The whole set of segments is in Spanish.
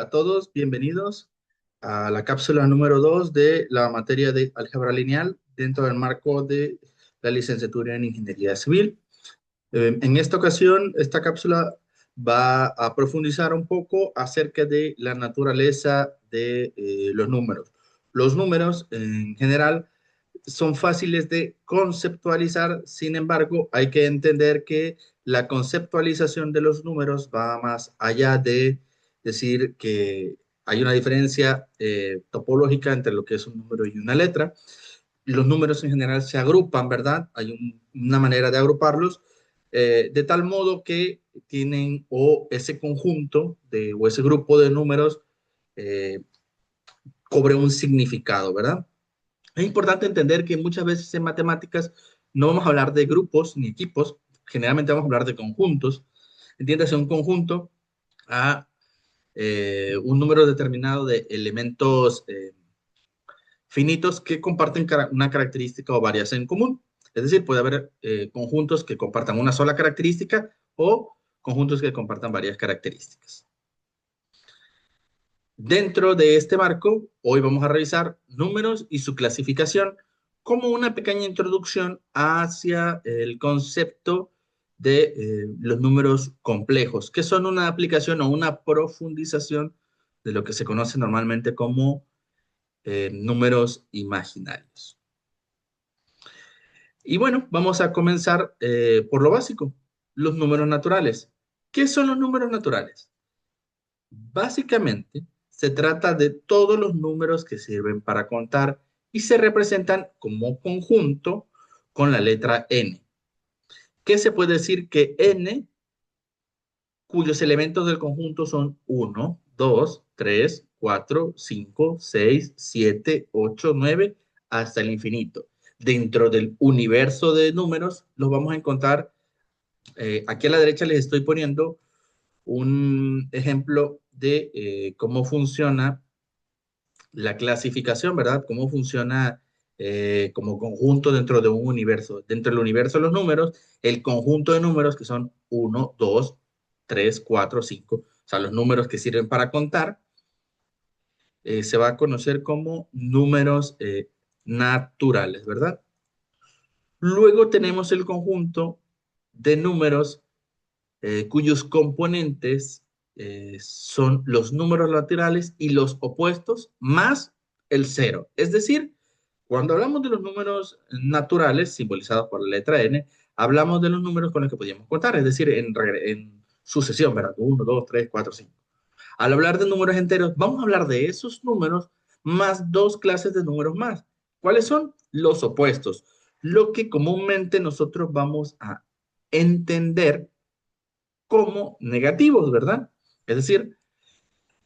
a todos, bienvenidos a la cápsula número 2 de la materia de álgebra lineal dentro del marco de la licenciatura en Ingeniería Civil. En esta ocasión, esta cápsula va a profundizar un poco acerca de la naturaleza de los números. Los números, en general, son fáciles de conceptualizar, sin embargo, hay que entender que la conceptualización de los números va más allá de decir que hay una diferencia topológica entre lo que es un número y una letra. Los números en general se agrupan, ¿verdad? Hay una manera de agruparlos de tal modo que tienen o ese conjunto o ese grupo de números eh, cobre un significado, ¿verdad? Es importante entender que muchas veces en matemáticas no vamos a hablar de grupos ni equipos, generalmente vamos a hablar de conjuntos. Entiéndase un conjunto a un número determinado de elementos finitos que comparten una característica o varias en común. Es decir, puede haber conjuntos que compartan una sola característica o conjuntos que compartan varias características. Dentro de este marco, hoy vamos a revisar números y su clasificación como una pequeña introducción hacia el concepto de los números complejos, que son una aplicación o una profundización de lo que se conoce normalmente como números imaginarios. Y bueno, vamos a comenzar por lo básico, los números naturales. ¿Qué son los números naturales? Básicamente, se trata de todos los números que sirven para contar y se representan como conjunto con la letra n. ¿Qué se puede decir? Que n, cuyos elementos del conjunto son 1, 2, 3, 4, 5, 6, 7, 8, 9, hasta el infinito. Dentro del universo de números los vamos a encontrar, aquí a la derecha les estoy poniendo un ejemplo de cómo funciona la clasificación, ¿verdad? Cómo funciona como conjunto dentro de un universo. Dentro del universo de los números, el conjunto de números que son 1, 2, 3, 4, 5, o sea, los números que sirven para contar, se va a conocer como números naturales, ¿verdad? Luego tenemos el conjunto de números cuyos componentes son los números laterales y los opuestos más el cero. Es decir, cuando hablamos de los números naturales, simbolizados por la letra n, hablamos de los números con los que podíamos contar, es decir, en sucesión, ¿verdad? 1, 2, 3, 4, 5. Al hablar de números enteros, vamos a hablar de esos números más dos clases de números más. ¿Cuáles son? Los opuestos. Lo que comúnmente nosotros vamos a entender como negativos, ¿verdad? Es decir,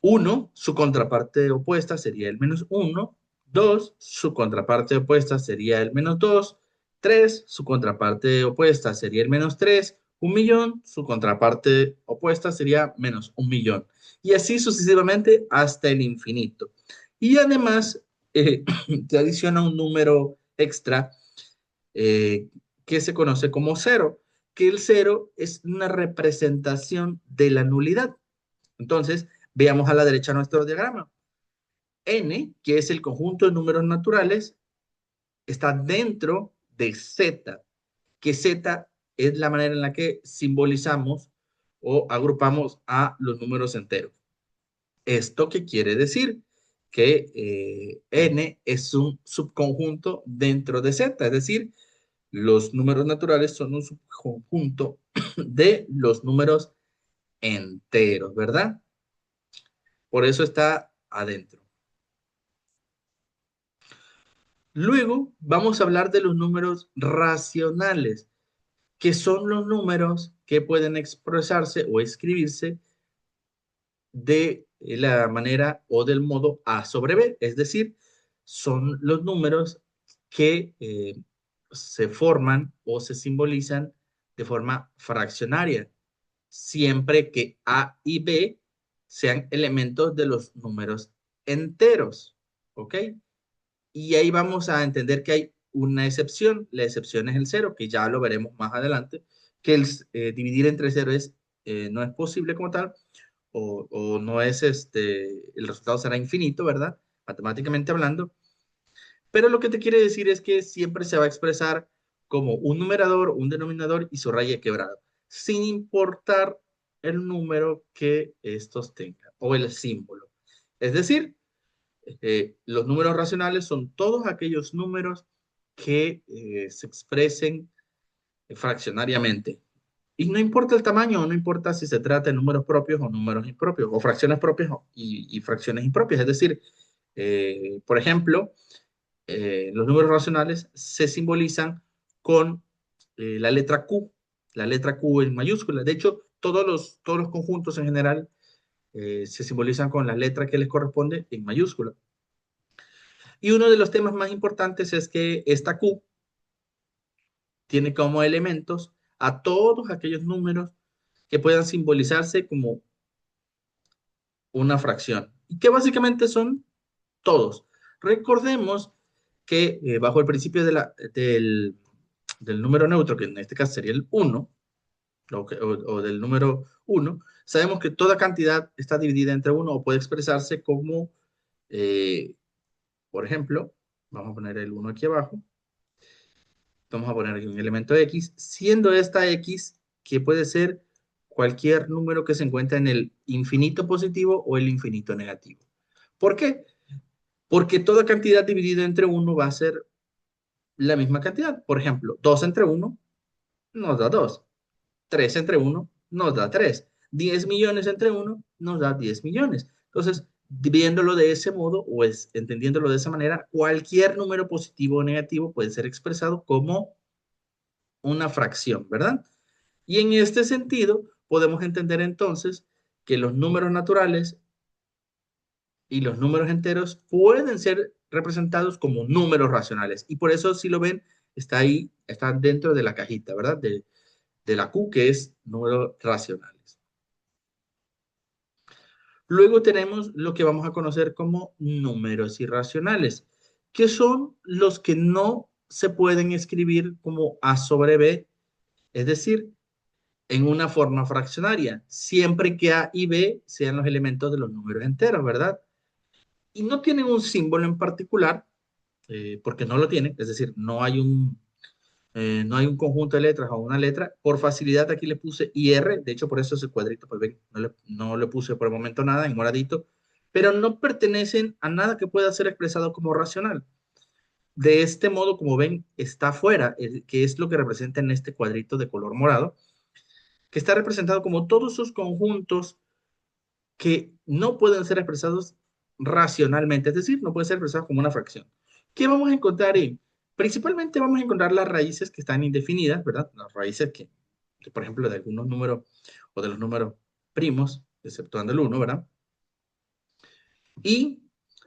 1, su contraparte opuesta sería el menos 1, 2, su contraparte opuesta sería el menos 2, 3, su contraparte opuesta sería el menos 3, 1.000.000, su contraparte opuesta sería menos 1.000.000. Y así sucesivamente hasta el infinito. Y además, se adiciona un número extra eh, que se conoce como cero, que el cero es una representación de la nulidad. Entonces, veamos a la derecha nuestro diagrama. N, que es el conjunto de números naturales, está dentro de Z, que Z es la manera en la que simbolizamos o agrupamos a los números enteros. ¿Esto qué quiere decir? Que N es un subconjunto dentro de Z, es decir, los números naturales son un subconjunto de los números enteros, ¿verdad? Por eso está adentro. Luego vamos a hablar de los números racionales, que son los números que pueden expresarse o escribirse de la manera o del modo A sobre B, es decir, son los números que se forman o se simbolizan de forma fraccionaria, siempre que A y B sean elementos de los números enteros, ¿ok? Y ahí vamos a entender que hay una excepción, la excepción es el cero, que ya lo veremos más adelante, que dividir entre cero no es posible como tal, o no es el resultado será infinito, ¿verdad? Matemáticamente hablando. Pero lo que te quiere decir es que siempre se va a expresar como un numerador, un denominador y su raíz quebrada, sin importar el número que estos tengan o el símbolo. Es decir, los números racionales son todos aquellos números que se expresen fraccionariamente. Y no importa el tamaño, no importa si se trata de números propios o números impropios, o fracciones propias y fracciones impropias. Es decir, por ejemplo, los números racionales se simbolizan con la letra Q, la letra Q en mayúscula. De hecho, todos los conjuntos en general se simbolizan con la letra que les corresponde en mayúscula. Y uno de los temas más importantes es que esta Q tiene como elementos a todos aquellos números que puedan simbolizarse como una fracción, y que básicamente son todos. Recordemos que bajo el principio del número neutro, que en este caso sería el uno o del número uno, sabemos que toda cantidad está dividida entre uno o puede expresarse como, eh, por ejemplo, vamos a poner el uno aquí abajo, vamos a poner aquí un elemento X, siendo esta X que puede ser cualquier número que se encuentre en el infinito positivo o el infinito negativo. ¿Por qué? Porque toda cantidad dividida entre uno va a ser la misma cantidad. Por ejemplo, 2 entre uno nos da 2. 3 entre uno nos da 3. 10 millones entre uno nos da 10 millones. Entonces, viéndolo de ese modo o entendiéndolo de esa manera, cualquier número positivo o negativo puede ser expresado como una fracción, ¿verdad? Y en este sentido, podemos entender entonces que los números naturales y los números enteros pueden ser representados como números racionales. Y por eso, si lo ven, está ahí, está dentro de la cajita, ¿verdad? De la Q, que es números racionales. Luego tenemos lo que vamos a conocer como números irracionales, que son los que no se pueden escribir como A sobre B, es decir, en una forma fraccionaria, siempre que A y B sean los elementos de los números enteros, ¿verdad? Y no tienen un símbolo en particular, porque no lo tienen, es decir, no hay un conjunto de letras o una letra. Por facilidad aquí le puse IR, de hecho por eso ese cuadrito, pues ven, no le puse por el momento nada en moradito, pero no pertenecen a nada que pueda ser expresado como racional. De este modo, como ven, está fuera, que es lo que representa en este cuadrito de color morado, que está representado como todos sus conjuntos que no pueden ser expresados racionalmente, es decir, no pueden ser expresados como una fracción. ¿Qué vamos a encontrar ahí? Principalmente vamos a encontrar las raíces que están indefinidas, ¿verdad? Las raíces por ejemplo, de algunos números o de los números primos, exceptuando el uno, ¿verdad? Y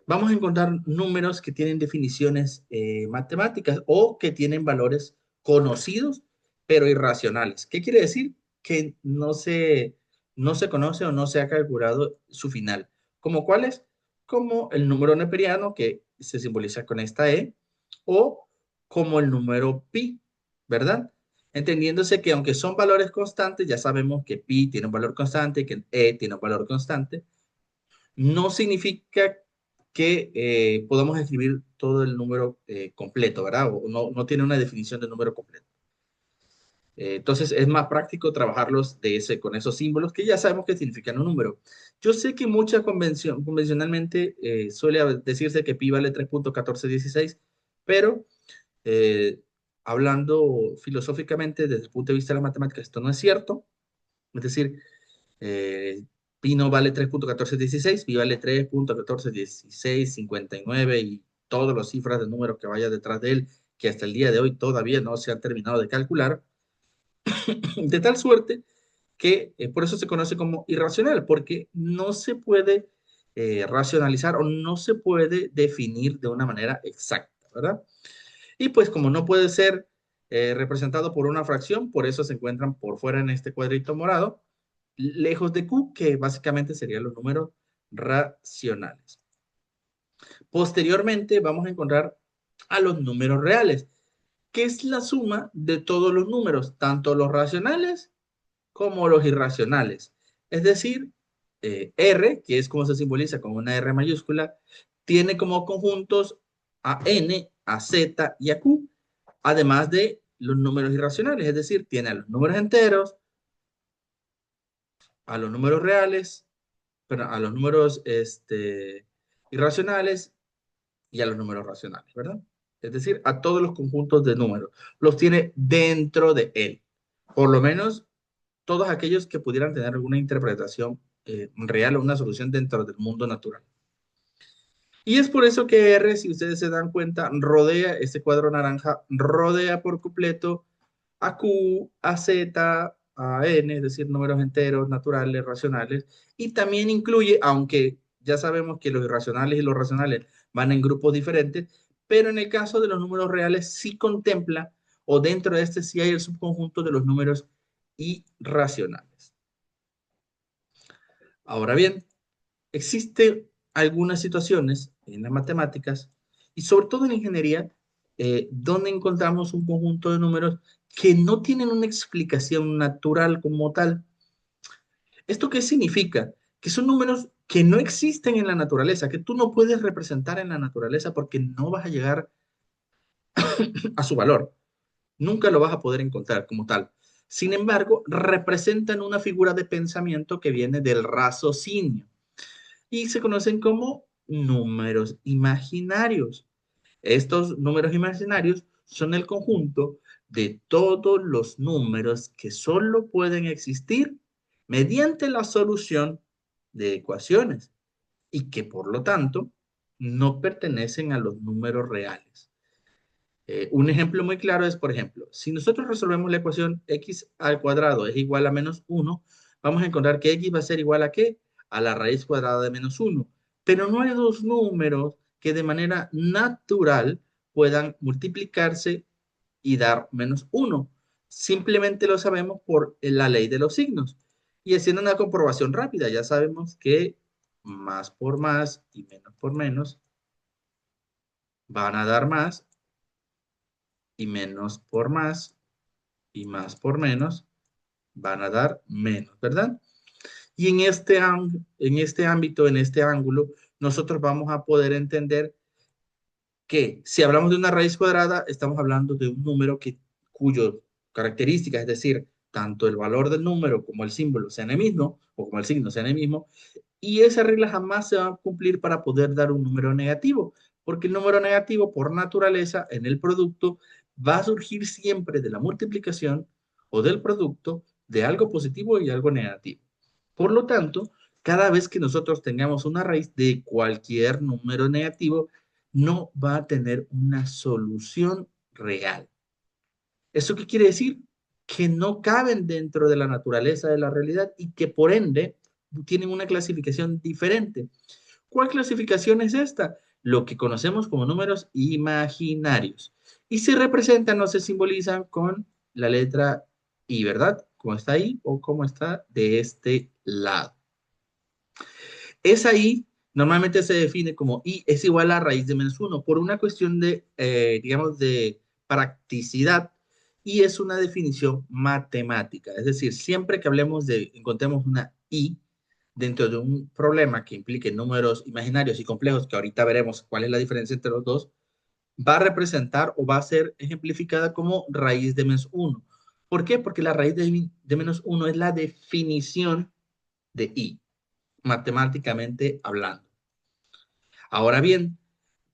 vamos a encontrar números que tienen definiciones matemáticas o que tienen valores conocidos, pero irracionales. ¿Qué quiere decir? Que no se conoce o no se ha calculado su final. ¿Como cuáles? Como el número neperiano, que se simboliza con esta E, o como el número pi, ¿verdad? Entendiéndose que aunque son valores constantes, ya sabemos que pi tiene un valor constante, que e tiene un valor constante, no significa que podamos escribir todo el número completo, ¿verdad? O no tiene una definición de número completo. Entonces es más práctico trabajarlos con esos símbolos que ya sabemos que significan un número. Yo sé que convencionalmente suele decirse que pi vale 3.1416, pero eh, hablando filosóficamente desde el punto de vista de la matemática, esto no es cierto. Es decir, eh, pi no vale 3.1416, pi vale 3.141659 y todas las cifras de números que vaya detrás de él, que hasta el día de hoy todavía no se han terminado de calcular, de tal suerte que por eso se conoce como irracional, porque no se puede racionalizar o no se puede definir de una manera exacta, ¿verdad? Y pues como no puede ser representado por una fracción, por eso se encuentran por fuera en este cuadrito morado, lejos de Q, que básicamente serían los números racionales. Posteriormente vamos a encontrar a los números reales, que es la suma de todos los números, tanto los racionales como los irracionales. Es decir, R, que es como se simboliza con una R mayúscula, tiene como conjuntos a N, a Z y a Q, además de los números irracionales, es decir, tiene a los números enteros, a los números reales, perdón, a los números irracionales y a los números racionales, ¿verdad? Es decir, a todos los conjuntos de números. Los tiene dentro de él. Por lo menos todos aquellos que pudieran tener alguna interpretación real o una solución dentro del mundo natural. Y es por eso que R, si ustedes se dan cuenta, rodea este cuadro naranja, rodea por completo a Q, a Z, a N, es decir, números enteros, naturales, racionales, y también incluye, aunque ya sabemos que los irracionales y los racionales van en grupos diferentes, pero en el caso de los números reales sí contempla, o dentro de este sí hay el subconjunto de los números irracionales. Ahora bien, existen algunas situaciones en las matemáticas y sobre todo en ingeniería donde encontramos un conjunto de números que no tienen una explicación natural como tal. ¿Esto qué significa? Que son números que no existen en la naturaleza, que tú no puedes representar en la naturaleza porque no vas a llegar a su valor. Nunca lo vas a poder encontrar como tal. Sin embargo, representan una figura de pensamiento que viene del raciocinio y se conocen como números imaginarios. Estos números imaginarios son el conjunto de todos los números que solo pueden existir mediante la solución de ecuaciones y que por lo tanto no pertenecen a los números reales. Un ejemplo muy claro es, por ejemplo, si nosotros resolvemos la ecuación x al cuadrado es igual a menos 1, vamos a encontrar que x va a ser igual a ¿qué? A la raíz cuadrada de menos 1. Pero no hay dos números que de manera natural puedan multiplicarse y dar menos 1. Simplemente lo sabemos por la ley de los signos. Y haciendo una comprobación rápida, ya sabemos que más por más y menos por menos van a dar más y menos por más y más por menos van a dar menos, ¿verdad? Y en este ámbito, en este ángulo, nosotros vamos a poder entender que si hablamos de una raíz cuadrada, estamos hablando de un número cuyo característica, es decir, tanto el valor del número como el símbolo sean el mismo, o como el signo sean el mismo, y esa regla jamás se va a cumplir para poder dar un número negativo, porque el número negativo, por naturaleza, en el producto, va a surgir siempre de la multiplicación o del producto de algo positivo y algo negativo. Por lo tanto, cada vez que nosotros tengamos una raíz de cualquier número negativo, no va a tener una solución real. ¿Eso qué quiere decir? Que no caben dentro de la naturaleza de la realidad y que por ende tienen una clasificación diferente. ¿Cuál clasificación es esta? Lo que conocemos como números imaginarios. Y se representan o se simbolizan con la letra I, ¿verdad? Como está ahí o como está de este lado. Esa I normalmente se define como I es igual a raíz de menos 1 por una cuestión de, digamos, de practicidad y es una definición matemática. Es decir, siempre que hablemos de, encontremos una I dentro de un problema que implique números imaginarios y complejos, que ahorita veremos cuál es la diferencia entre los dos, va a representar o va a ser ejemplificada como raíz de menos 1. ¿Por qué? Porque la raíz de menos 1 es la definición de I matemáticamente hablando. Ahora bien,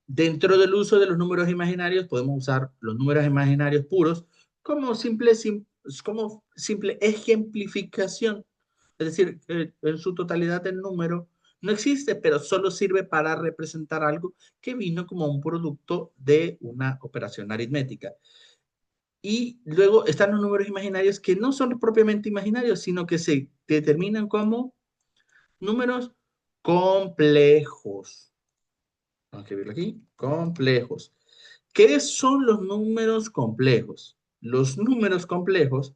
dentro del uso de los números imaginarios, podemos usar los números imaginarios puros como como simple ejemplificación. Es decir, en su totalidad el número no existe, pero solo sirve para representar algo que vino como un producto de una operación aritmética. Y luego están los números imaginarios que no son propiamente imaginarios, sino que se determinan como números complejos. Vamos a escribirlo aquí. Complejos. ¿Qué son los números complejos? Los números complejos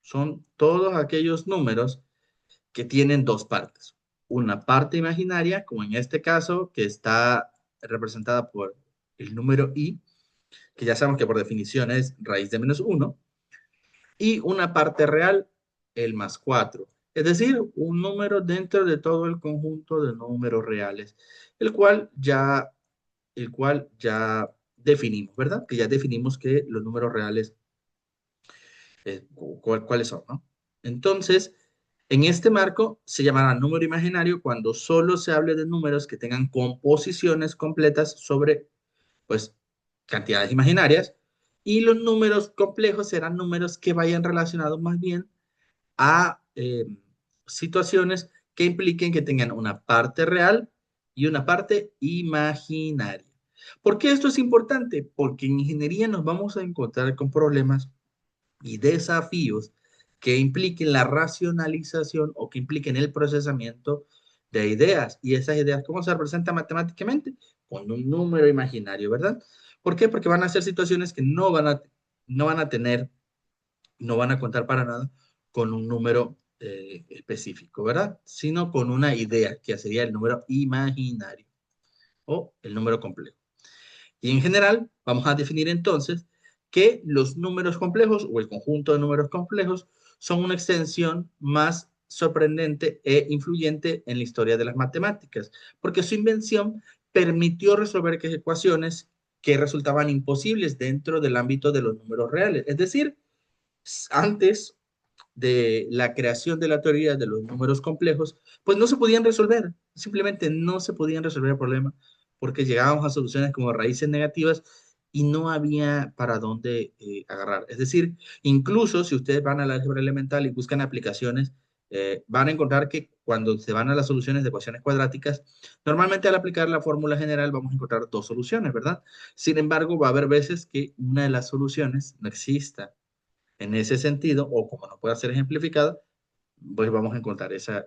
son todos aquellos números que tienen dos partes. Una parte imaginaria, como en este caso, que está representada por el número i, que ya sabemos que por definición es raíz de menos 1, y una parte real, el más 4. Es decir, un número dentro de todo el conjunto de números reales, el cual ya, el cual ya definimos, ¿verdad? Que ya definimos que los números reales, cuáles son, ¿no? Entonces, en este marco se llamará número imaginario cuando solo se hable de números que tengan composiciones completas sobre, pues, cantidades imaginarias, y los números complejos serán números que vayan relacionados más bien a situaciones que impliquen que tengan una parte real y una parte imaginaria. ¿Por qué esto es importante? Porque en ingeniería nos vamos a encontrar con problemas y desafíos que impliquen la racionalización o que impliquen el procesamiento de ideas. Y esas ideas, ¿cómo se representan matemáticamente? Con un número imaginario, ¿verdad? ¿Por qué? Porque van a ser situaciones que no van a tener, no van a contar para nada con un número específico, ¿verdad? Sino con una idea, que sería el número imaginario o el número complejo. Y en general, vamos a definir entonces que los números complejos o el conjunto de números complejos son una extensión más sorprendente e influyente en la historia de las matemáticas, porque su invención permitió resolver ecuaciones que resultaban imposibles dentro del ámbito de los números reales. Es decir, antes de la creación de la teoría de los números complejos, pues no se podían resolver, simplemente no se podían resolver el problema porque llegábamos a soluciones como raíces negativas y no había para dónde agarrar. Es decir, incluso si ustedes van al álgebra elemental y buscan aplicaciones, van a encontrar que cuando se van a las soluciones de ecuaciones cuadráticas, normalmente al aplicar la fórmula general vamos a encontrar dos soluciones, ¿verdad? Sin embargo, va a haber veces que una de las soluciones no exista. En ese sentido, o como no puede ser ejemplificada, pues vamos a encontrar ese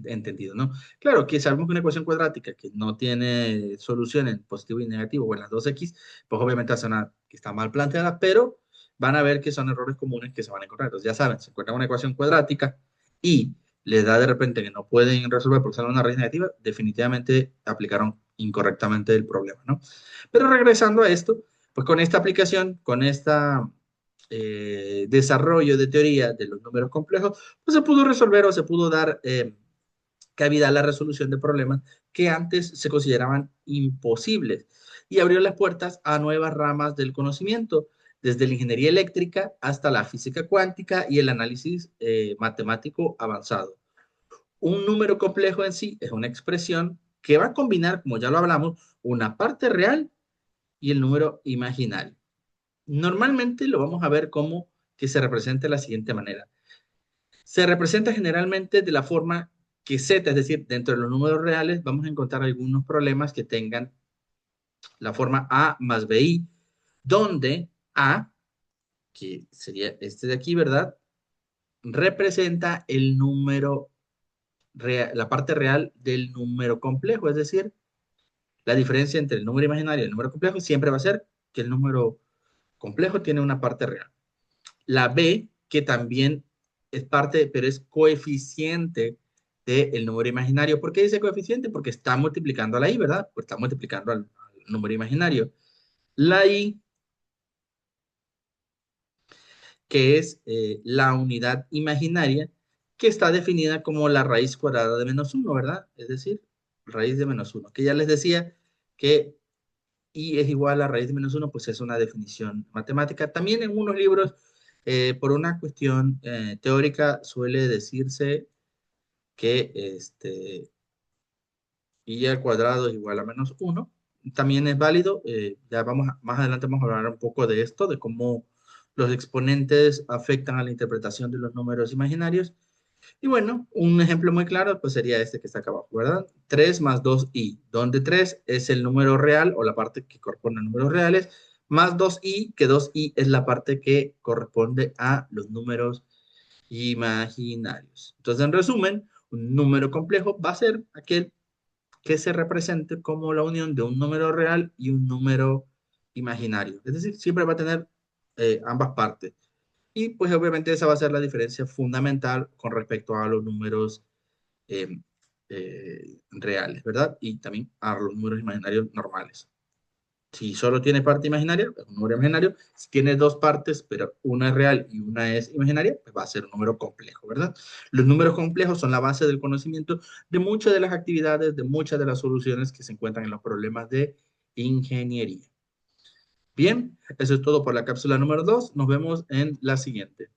entendido, ¿no? Claro, que sabemos que una ecuación cuadrática que no tiene solución en positivo y negativo o en las dos x, pues obviamente es una que está mal planteada, pero van a ver que son errores comunes que se van a encontrar. Entonces, ya saben, se encuentran una ecuación cuadrática y les da de repente que no pueden resolver porque sale una raíz negativa, definitivamente aplicaron incorrectamente el problema, ¿no? Pero regresando a esto, pues con esta aplicación, con esta desarrollo de teoría de los números complejos, pues se pudo resolver o se pudo dar cabida a la resolución de problemas que antes se consideraban imposibles y abrió las puertas a nuevas ramas del conocimiento, desde la ingeniería eléctrica hasta la física cuántica y el análisis matemático avanzado. Un número complejo en sí es una expresión que va a combinar, como ya lo hablamos, una parte real y el número imaginario. Normalmente lo vamos a ver como que se representa de la siguiente manera. Se representa generalmente de la forma que z, es decir, dentro de los números reales vamos a encontrar algunos problemas que tengan la forma a más bi, donde a, que sería este de aquí, ¿verdad? Representa el número real, la parte real del número complejo, es decir, la diferencia entre el número imaginario y el número complejo siempre va a ser que el número complejo tiene una parte real. La b, que también es parte, pero es coeficiente del número imaginario. ¿Por qué dice coeficiente? Porque está multiplicando a la i, ¿verdad? Pues está multiplicando al número imaginario. La i, que es la unidad imaginaria, que está definida como la raíz cuadrada de menos uno, ¿verdad? Es decir, raíz de menos uno. Que ya les decía que i es igual a raíz de menos uno, pues es una definición matemática. También en unos libros, por una cuestión teórica, suele decirse que i al cuadrado es igual a menos uno. También es válido, ya más adelante vamos a hablar un poco de esto, de cómo los exponentes afectan a la interpretación de los números imaginarios. Y bueno, un ejemplo muy claro pues sería este que está acá abajo, ¿verdad? 3 más 2i, donde 3 es el número real o la parte que corresponde a números reales, más 2i, que 2i es la parte que corresponde a los números imaginarios. Entonces, en resumen, un número complejo va a ser aquel que se represente como la unión de un número real y un número imaginario. Es decir, siempre va a tener ambas partes. Y pues obviamente esa va a ser la diferencia fundamental con respecto a los números eh, reales, ¿verdad? Y también a los números imaginarios normales. Si solo tiene parte imaginaria, es un número imaginario. Si tiene dos partes, pero una es real y una es imaginaria, pues va a ser un número complejo, ¿verdad? Los números complejos son la base del conocimiento de muchas de las actividades, de muchas de las soluciones que se encuentran en los problemas de ingeniería. Bien, eso es todo por la cápsula número 2. Nos vemos en la siguiente.